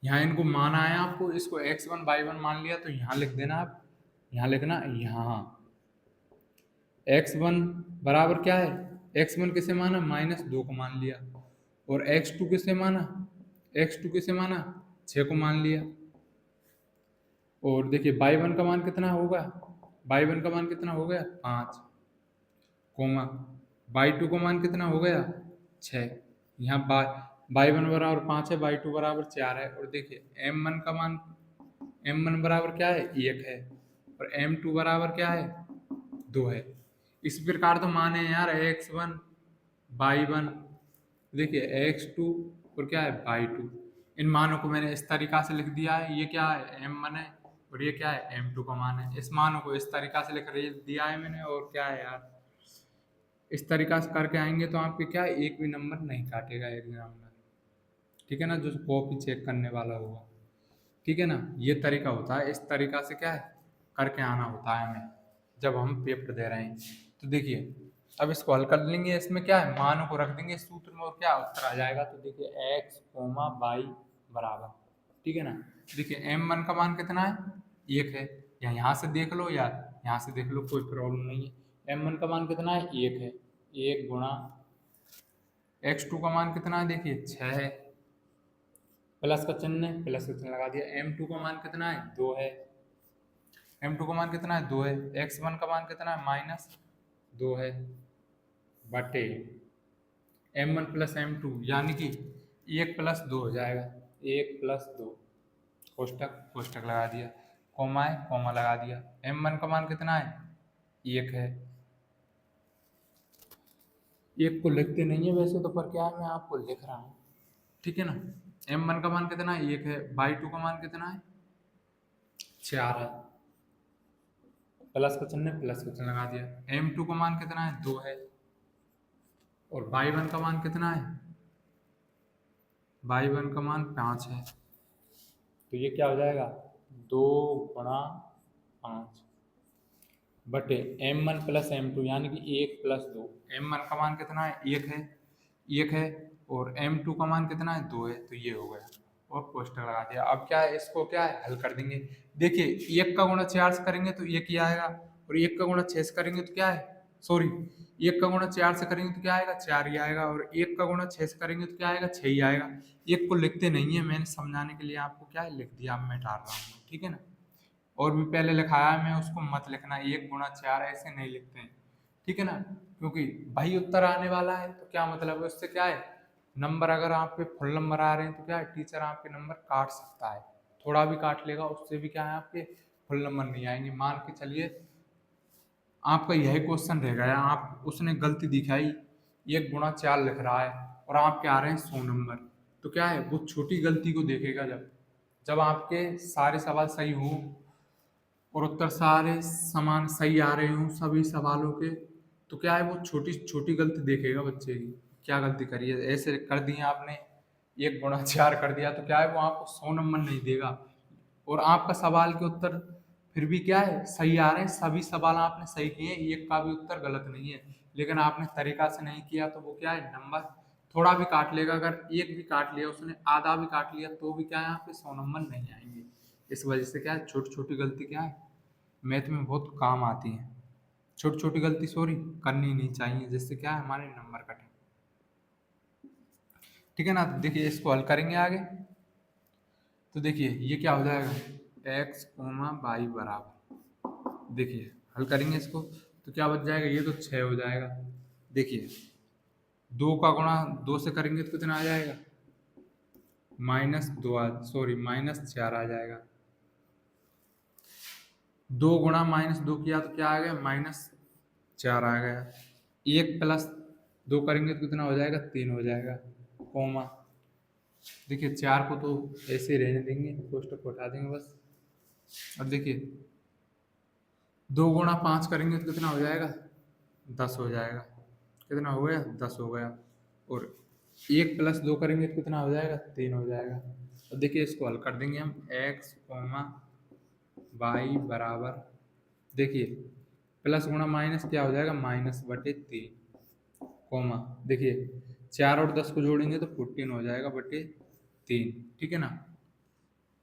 यहाँ इनको माना है आपको, इसको x1 y1 मान लिया तो यहाँ लिख देना आप, यहाँ लिखना, यहाँ x1 बराबर क्या है, x1 किसे माना, -2 को मान लिया, और x2 किसे माना, 6 को मान लिया। और देखिए y1 का मान कितना होगा, y1 का मान कितना हो गया, 5, कोमा y2 का मान कितना हो गया, 6। यहाँ y1 बराबर 5 है, y2 बराबर 4 है। और देखिए m1 बराबर क्या है, 1 है, और m2 बराबर क्या है, 2 है। इस प्रकार तो माने यार x1 y1, देखिए x2 और क्या है, y2। इन मानों को मैंने इस तरीका से लिख दिया है, ये क्या है, m1 है, और ये क्या है, m2 का मान है। इस मानों को इस तरीका से लिख दिया है मैंने। और क्या है यार, इस तरीका से करके आएंगे तो आपके क्या है, एक भी नंबर नहीं काटेगा एग्जाम में। ठीक है ना, जो कॉपी चेक करने वाला होगा। ठीक है ना, ये तरीका होता है, इस तरीका से क्या है करके आना होता है हमें जब हम पेपर दे रहे हैं। तो देखिए अब इसको हल कर लेंगे, इसमें क्या है, मानों को रख देंगे इस सूत्र में, और क्या उत्तर आ जाएगा। तो देखिए x, y बराबर, ठीक है ना, देखिए m1 का मान कितना है, 1 है, या यहाँ से देख लो या यहाँ से देख लो, कोई प्रॉब्लम नहीं है। m1 का मान कितना है, 1 है, 1 गुणा x2 का मान कितना है, देखिए 6 है, प्लस का चिन्ह लगा दिया। m2 का मान कितना है, 2 है, m2 का मान कितना है, 2 है, x1 का मान कितना है, -2 है, बटे m1 + m2 यानी कि 1 + 2 हो जाएगा, 1 + 2 कोष्टक कोष्टक लगा दिया, कोमा है कोमा लगा दिया। m1 का मान कितना है? 1 है। एक को लिखते नहीं है वैसे तो, पर क्या है मैं आपको लिख रहा हूँ, ठीक है ना। m1 का मान कितना है? 1 है। y2 का मान कितना है? 4 है। प्लस का चिन्ह प्लस का चिन्ह लगा दिया। m2 का मान कितना है? 2 है। और y1 का मान कितना है? y1 का मान 5 है। तो ये क्या हो जाएगा? 2 × 5 बटे m1 + m2 यानी कि 1 + 2। m1 का मान कितना है? 1 है, 1 है। और m2 का मान कितना है? 2 है। तो ये हो गया और कोष्टक लगा दिया। अब क्या है, इसको क्या है हल कर देंगे। देखिए 1 का गुणा 4 से करेंगे तो 1 ही आएगा, और 1 का गुणा 6 से करेंगे तो क्या है, सॉरी 1 का गुणा 4 से करेंगे तो क्या आएगा? 4 ही आएगा। और 1 का गुणा 6 से करेंगे तो क्या आएगा? 6 ही आएगा। 1 को लिखते नहीं है, मैंने समझाने के लिए आपको क्या है लिख दिया, अब मैं डाल रहा हूँ, ठीक है ना। और भी पहले लिखाया है मैं, उसको मत लिखना, 1 × 4 ऐसे नहीं लिखते हैं, ठीक है ना। क्योंकि भाई उत्तर आने वाला है तो क्या मतलब है, उससे क्या है नंबर, अगर आपके फुल नंबर आ रहे हैं तो क्या है टीचर आपके नंबर काट सकता है, थोड़ा भी काट लेगा, उससे भी क्या है आपके फुल नंबर नहीं आएंगे। मान के चलिए आपका यही क्वेश्चन रह गया, आप उसने गलती दिखाई 1 × 4 लिख रहा है और आपके आ रहे हैं 100 नंबर, तो क्या है वो छोटी गलती को देखेगा। जब जब आपके सारे सवाल सही हों और उत्तर सारे समान सही आ रहे हों सभी सवालों के, तो क्या है वो छोटी छोटी गलती देखेगा बच्चे की, क्या गलती करी है, ऐसे कर दिए आपने 1 × 4 कर दिया, तो क्या है वो आपको 100 नंबर नहीं देगा। और आपका सवाल के उत्तर फिर भी क्या है सही आ रहे हैं, सभी सवाल आपने सही किए, एक का भी उत्तर गलत नहीं है, लेकिन आपने तरीका से नहीं किया तो वो क्या है नंबर थोड़ा भी काट लेगा। अगर एक भी काट लिया उसने, आधा भी काट लिया, तो भी क्या है आपके 100 नंबर नहीं आएंगे। इस वजह से क्या है छोटी छोटी गलती क्या है मैथ में बहुत काम आती हैं। छोटी छोटी गलती सॉरी करनी नहीं चाहिए, जिससे क्या है हमारे नंबर कटे, ठीक है ना। तो देखिए इसको हल करेंगे आगे, तो देखिए ये क्या हो जाएगा x, y बराबर, देखिए हल करेंगे इसको तो क्या बच जाएगा, ये तो 6 हो जाएगा। देखिए 2 का गुणा 2 से करेंगे तो कितना आ जाएगा? -2 सॉरी -4 आ जाएगा। 2 गुणा -2 किया तो क्या आ गया? -4 आ गया। 1 + 2 करेंगे तो कितना हो जाएगा? 3 हो जाएगा, कोमा। देखिए 4 को तो ऐसे ही रहने देंगे, कोष्टक को हटा देंगे बस। और देखिए 2 गुणा 5 करेंगे तो कितना हो जाएगा? 10 हो जाएगा। कितना हो गया? 10 हो गया। और 1 + 2 करेंगे तो कितना हो जाएगा? 3 हो जाएगा। और देखिए इसको हल कर देंगे हम, x, y बराबर, देखिए प्लस गुणा माइनस क्या हो जाएगा? -/3, कोमा। देखिए 4 और 10 को जोड़ेंगे तो 14 हो जाएगा बटे 3, ठीक है ना।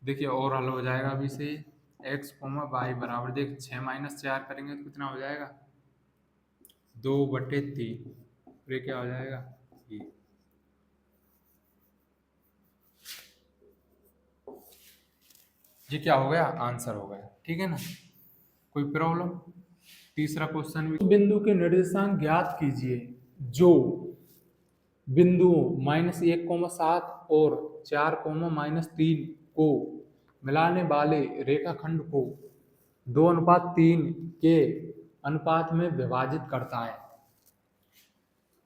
देखिए और हल हो जाएगा अभी से, x, y बराबर, देख 6 - 4 करेंगे तो कितना हो जाएगा? 2/3। ये क्या हो जाएगा? ये क्या हो गया? आंसर हो गया, ठीक है ना। कोई प्रॉब्लम? तीसरा क्वेश्चन भी, बिंदु के निर्देशांक ज्ञात कीजिए जो बिंदुओं -1, 7 और 4, -3 को मिलाने वाले रेखाखंड को 2:3 के अनुपात में विभाजित करता है।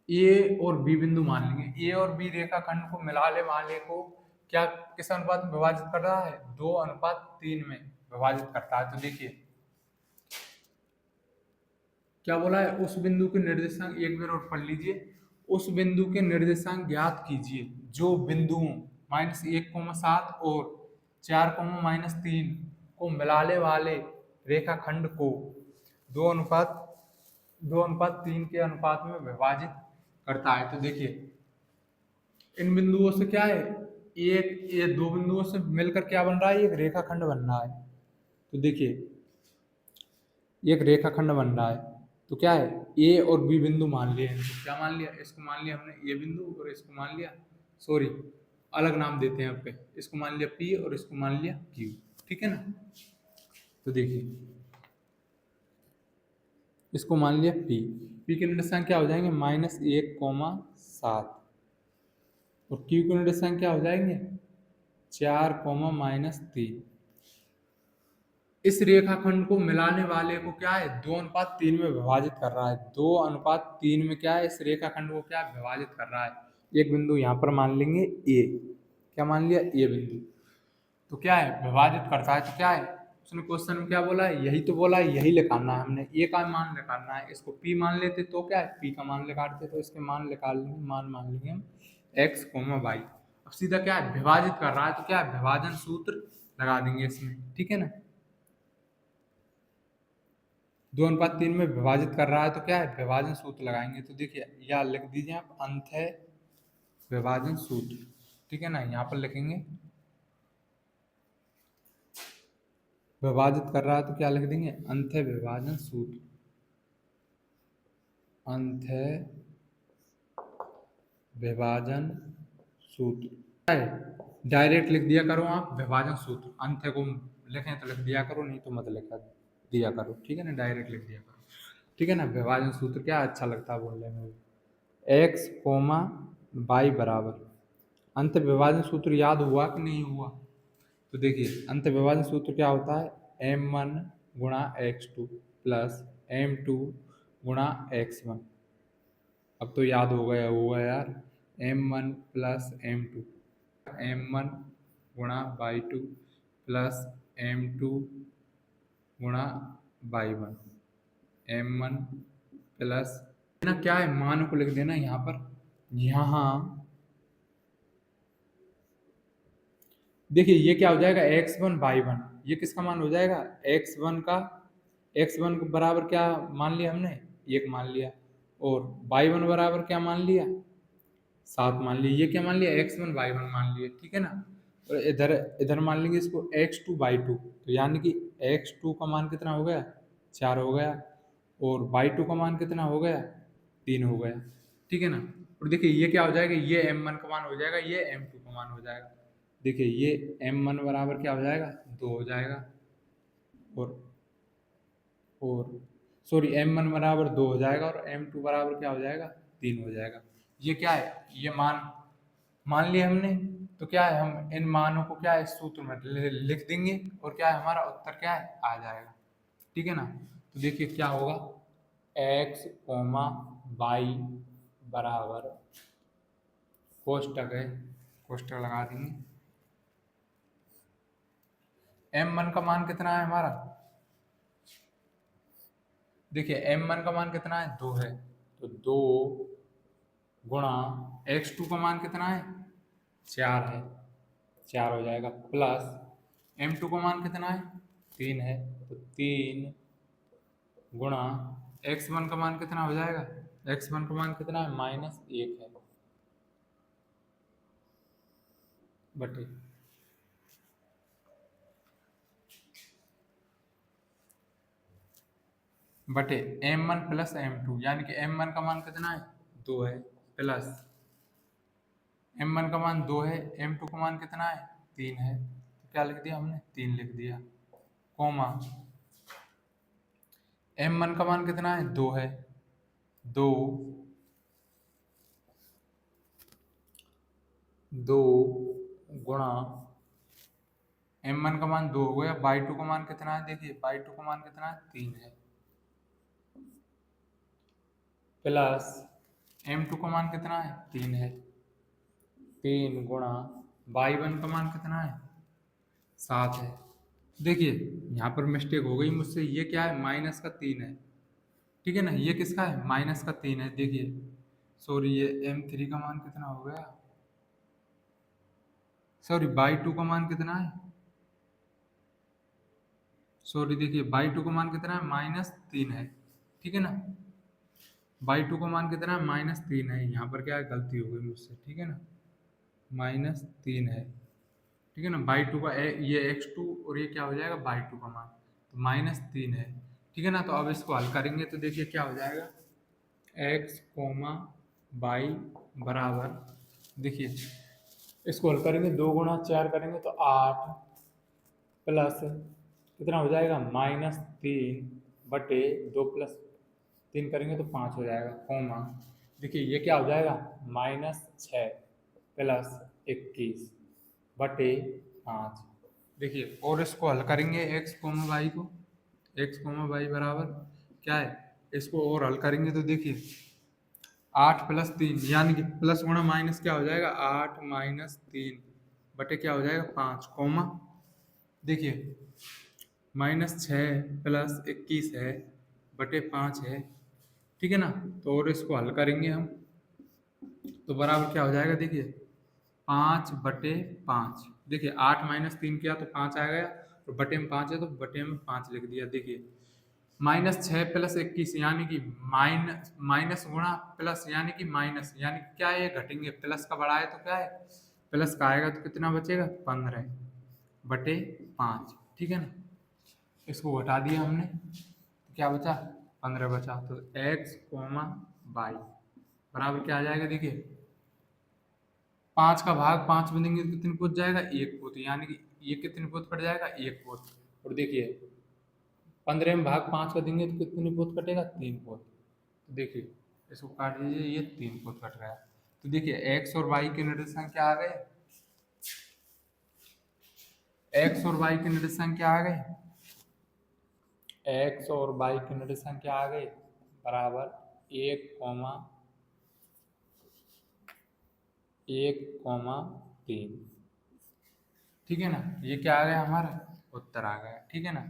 ए और बी बिंदु मान लेंगे, ए और बी रेखाखंड को मिलाने वाले को क्या किस अनुपात में विभाजित कर रहा है? 2:3 में विभाजित करता है। तो देखिए क्या बोला है, उस बिंदु के निर्देशांक, एक बार और पढ़ लीजिए, उस बिंदु के निर्देशांक ज्ञात कीजिए जो बिंदुओं -1, 7 और 4, -3 को मिलाने वाले रेखाखंड को 2:3 के अनुपात में विभाजित करता है। तो देखिए इन बिंदुओं से क्या है, एक ये दो बिंदुओं से मिलकर क्या बन रहा है? एक रेखाखंड बन रहा है। तो देखिए एक रेखाखंड बन रहा है, तो क्या है ए और बी बिंदु मान लिए हैं। तो क्या मान लिया? इसको मान लिया हमने ए बिंदु और इसको मान लिया, सॉरी अलग नाम देते हैं आपके, इसको मान लिया पी और इसको मान लिया क्यू, ठीक है ना। तो देखिए इसको मान लिया पी। पी के निर्देशांक क्या हो जाएंगे, -1, 7। और क्यू के निर्देशांक क्या हो जाएंगे, 4, -3। इस रेखाखंड को मिलाने वाले को क्या है, 2:3 में विभाजित कर रहा है। 2:3 में क्या है, इस रेखाखंड को क्या विभाजित कर रहा है। एक बिंदु यहाँ पर मान लेंगे ए, क्या मान लिया, ए बिंदु। तो क्या है, विभाजित करता है। तो क्या है, उसने क्वेश्चन में क्या बोला है, यही तो बोला है, यही निकालना है हमने, ए का मान निकालना है। इसको पी मान लेते तो क्या है, पी का मान निकालते तो इसके मान निकाल लेंगे, मान लेंगे हम x, y। अब सीधा क्या है, विभाजित कर रहा है तो क्या है, विभाजन सूत्र लगा देंगे इसमें, ठीक है ना। 2:3 में विभाजित कर रहा है तो क्या है, विभाजन सूत्र लगाएंगे। तो देखिए या लिख दीजिए आप, अंत है विभाजन सूत्र, ठीक है ना। यहाँ पर लिखेंगे विभाजित कर रहा है तो क्या लिख देंगे, अंत है विभाजन सूत्र, अंत है विभाजन सूत्र। डायरेक्ट लिख दिया करो आप विभाजन सूत्र, अंत है को लिखें तो लिख दिया करो, नहीं तो मत लिखा दिया करो, ठीक है ना, डायरेक्ट लिख दिया करो, ठीक है ना। विभाजन सूत्र क्या अच्छा लगता है बोलने में, x, y बराबर, अंत विभाजन सूत्र याद हुआ कि नहीं हुआ। तो देखिए अंत विभाजन सूत्र क्या होता है, m1 गुणा x2 प्लस m2 गुणा x1। अब तो याद हो गया होगा यार, m1 प्लस m2, m1 गुणा y2 प्लस m2 गुणा y1, m1 प्लस ना क्या है, मान को लिख देना यहाँ पर। यहाँ देखिए ये क्या हो जाएगा, x1 y1, ये किसका मान हो जाएगा, x1 का, x1 को बराबर क्या मान लिया हमने, 1 मान लिया, और y1 बराबर क्या मान लिया, 7 मान लिया। ये क्या मान लिया, x1 y1 मान लिया, ठीक है ना। और इधर इधर मान लेंगे इसको x2 y2, तो यानी कि x2 का मान कितना हो गया, 4 हो गया, और y2 का मान कितना हो गया, 3 हो गया, ठीक है ना। और देखिए ये क्या हो जाएगा, ये m1 का मान हो जाएगा, ये m2 का मान हो जाएगा। देखिए ये m1 बराबर क्या हो जाएगा, 2 हो जाएगा, और सॉरी m1 बराबर 2 हो जाएगा, और m2 बराबर क्या हो जाएगा, 3 हो जाएगा। ये क्या है, ये मान मान लिया हमने। तो क्या है, हम इन मानों को क्या है, इस सूत्र में लिख देंगे, और क्या है, हमारा उत्तर क्या है, आ जाएगा, ठीक है ना। तो देखिए क्या होगा, x, y बराबर कोष्टक है, कोष्टक लगा देंगे। m1 का मान कितना है हमारा, देखिए m1 का मान कितना है, 2 है, तो 2 गुणा x2 का मान कितना है, 4 है, 4 हो जाएगा, प्लस m2 का मान कितना है, 3 है, तो 3 गुणा x1 का मान कितना हो जाएगा, x1 का मान कितना है, -1 है, बटे m1 प्लस m2, यानी कि m1 का मान कितना है, 2 है, प्लस m1 का मान 2 है, m2 का मान कितना है, 3 है, तो क्या लिख दिया हमने, 3 लिख दिया, कोमा m1 का मान कितना है, 2 है, 2 गुणा m1 का मान 2 हो गया, y2 का मान कितना है, देखिए y2 का मान कितना है, 3 है, प्लस m2 का मान कितना है, 3 है, 3 गुणा y1 का मान कितना है, 7 है। देखिए यहाँ पर मिस्टेक हो गई मुझसे, ये क्या है, -3 है, ठीक है ना। ये किसका है, -3 है, देखिए सॉरी, ये m3 का मान कितना हो गया, सॉरी y2 का मान कितना है, सॉरी देखिए y2 का मान कितना है, -3 है, ठीक है ना। y2 का मान कितना है, -3 है, यहाँ पर क्या है, गलती हो गई मुझसे, ठीक है ना, -3 है, ठीक है ना। y2 का ये x2 और ये क्या हो जाएगा, y2 का मान, तो -3 है, ठीक है ना। तो अब इसको हल करेंगे तो देखिए क्या हो जाएगा, x, y बराबर, देखिए इसको हल करेंगे, 2 गुणा 4 करेंगे तो 8, प्लस कितना हो जाएगा, -3 बटे 2 प्लस 3 करेंगे तो 5 हो जाएगा, कोमा देखिए ये क्या हो जाएगा, -6 प्लस 21 बटे 5। देखिए और इसको हल करेंगे x कोमा वाई को, x कोमा वाई बराबर क्या है, इसको और हल करेंगे तो देखिए 8 प्लस 3 यानी कि प्लस गुणा माइनस क्या हो जाएगा, 8 माइनस 3 बटे क्या हो जाएगा 5, कोमा देखिए -6 प्लस 21 है बटे 5 है, ठीक है ना। तो और इसको हल करेंगे हम तो बराबर क्या हो जाएगा, देखिए 5/5। देखिए 8 माइनस 3 किया तो 5 आ गया, और बटे में 5 है तो बटे में 5 लिख दिया। देखिए -6 प्लस 21 यानी कि माइनस गुणा प्लस यानी कि माइनस, यानी कि क्या है, ये घटेंगे, प्लस का बड़ा है तो क्या है प्लस का आएगा, तो कितना बचेगा 15/5, ठीक है ना। इसको घटा दिया हमने तो क्या बचा, 15 बचा। तो x कोमा वाई बराबर क्या आ जाएगा, देखिए 5 का भाग 5 में देंगे तो कितनी पोत जाएगा, 1 पोत, यानी कि ये कितनी पोत कट जाएगा, 1 पोत। और देखिए 15 में भाग 5 का देंगे तो कितनी पोत कटेगा, 3 पोत। तो देखिए इसको काट दीजिए, ये 3 पोत कट गया। तो देखिए x और y के निर्देशांक क्या आ गए, x और y के निर्देशांक क्या आ गए, x और y के निर्देशांक क्या आ गए, बराबर 1,3, ठीक है ना। ये क्या आ गया, हमारा उत्तर आ गया, ठीक है ना।